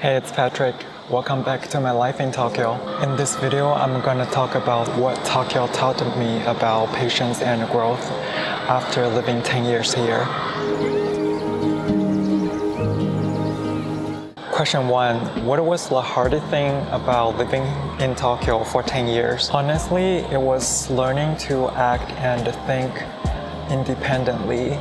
Hey, it's Patrick. Welcome back to my life in Tokyo. In this video, I'm gonna talk about what Tokyo taught me about patience and growth after living 10 years here. Question 1. What was the hardest thing about living in Tokyo for 10 years? Honestly, it was learning to act and think independently.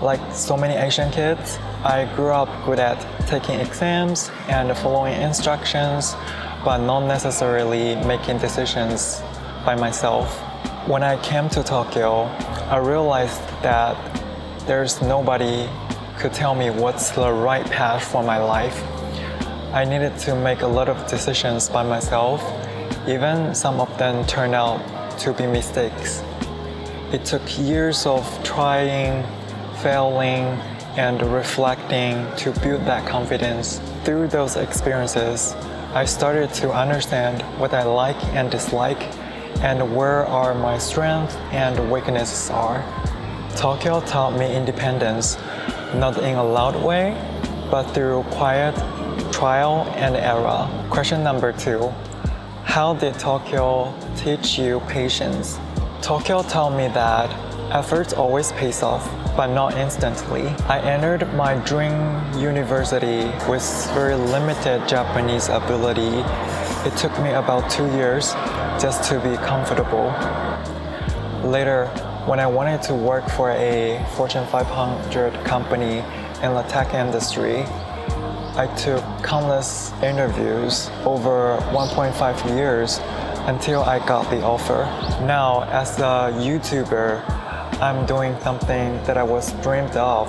Like so many Asian kids, I grew up good at taking exams and following instructions, but not necessarily making decisions by myself. When I came to Tokyo, I realized that there's nobody could tell me what's the right path for my life. I needed to make a lot of decisions by myself, even some of them turned out to be mistakes. It took years of trying, failing, and reflecting to build that confidence. Through those experiences, I started to understand what I like and dislike and where are my strengths and weaknesses are. Tokyo taught me independence, not in a loud way, but through quiet trial and error. Question number 2. How did Tokyo teach you patience? Tokyo taught me that effort always pays off, but not instantly. I entered my dream university with very limited Japanese ability. It took me about 2 years just to be comfortable. Later, when I wanted to work for a Fortune 500 company in the tech industry, I took countless interviews over 1.5 years until I got the offer. Now, as a YouTuber, I'm doing something that I was dreamed of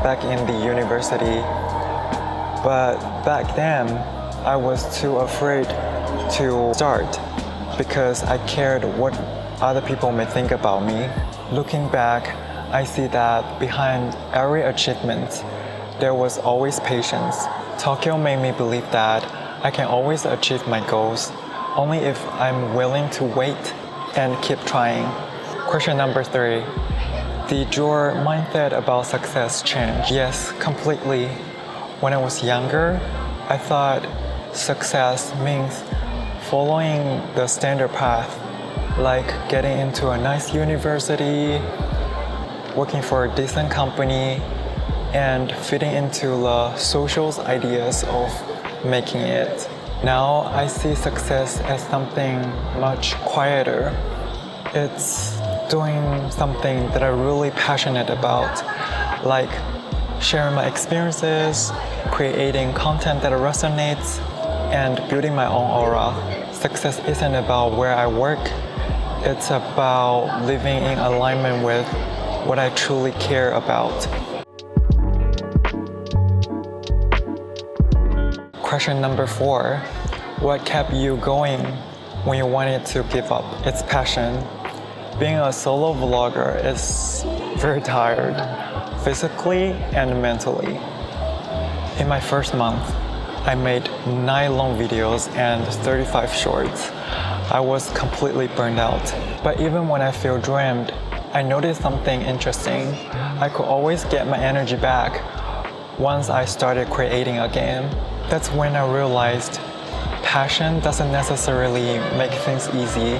back in the university. But back then, I was too afraid to start because I cared what other people may think about me. Looking back, I see that behind every achievement, there was always patience. Tokyo made me believe that I can always achieve my goals only if I'm willing to wait and keep trying. Question number 3. Did your mindset about success change? Yes, completely. When I was younger, I thought success means following the standard path, like getting into a nice university, working for a decent company, and fitting into the social ideas of making it. Now I see success as something much quieter. It's doing something that I'm really passionate about, like sharing my experiences, creating content that resonates, and building my own aura. Success isn't about where I work, it's about living in alignment with what I truly care about. Question number 4. What kept you going when you wanted to give up? It's passion. Being a solo vlogger is very tired, physically and mentally. In my first month, I made 9 long videos and 35 shorts. I was completely burned out. But even when I feel drained, I noticed something interesting. I could always get my energy back once I started creating again. That's when I realized passion doesn't necessarily make things easy,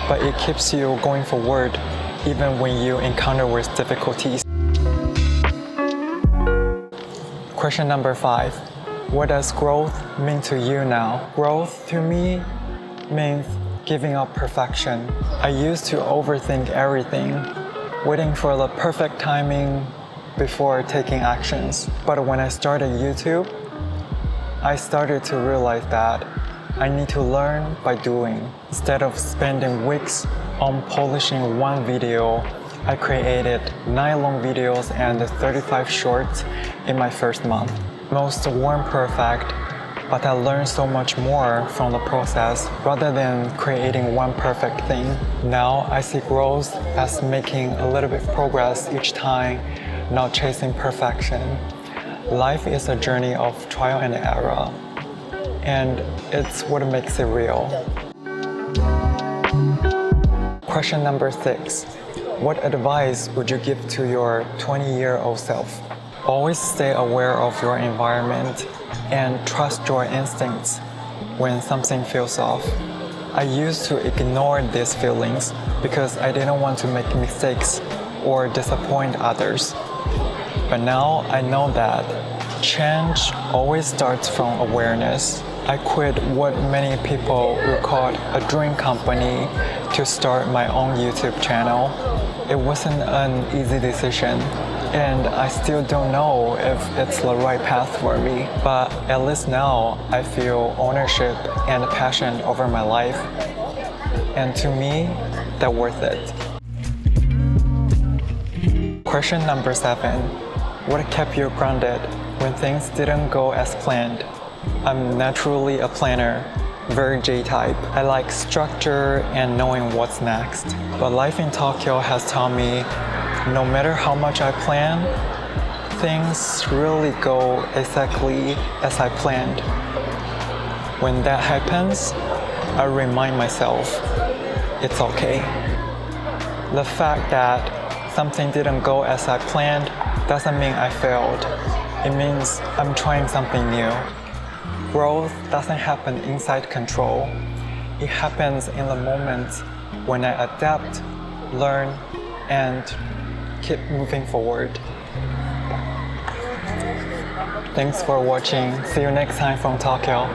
but it keeps you going forward even when you encounter with difficulties. Question number 5. What does growth mean to you now? Growth to me means giving up perfection. I used to overthink everything, waiting for the perfect timing before taking actions. But when I started YouTube, I started to realize that I need to learn by doing. Instead of spending weeks on polishing one video, I created 9 long videos and 35 shorts in my first month. Most weren't perfect, but I learned so much more from the process rather than creating one perfect thing. Now I see growth as making a little bit of progress each time, not chasing perfection. Life is a journey of trial and error, and it's what makes it real. Question number 6. What advice would you give to your 20-year-old self? Always stay aware of your environment and trust your instincts when something feels off. I used to ignore these feelings because I didn't want to make mistakes or disappoint others. But now I know that change always starts from awareness. I quit what many people would call a dream company to start my own YouTube channel. It wasn't an easy decision, and I still don't know if it's the right path for me. But at least now I feel ownership and passion over my life. And to me, that's worth it. Question number 7. What kept you grounded when things didn't go as planned? I'm naturally a planner, very J-type. I like structure and knowing what's next. But life in Tokyo has taught me no matter how much I plan, things really go exactly as I planned. When that happens, I remind myself, it's okay. The fact that something didn't go as I planned doesn't mean I failed. It means I'm trying something new. Growth doesn't happen inside control. It happens in the moments when I adapt, learn, and keep moving forward. Thanks for watching. See you next time from Tokyo.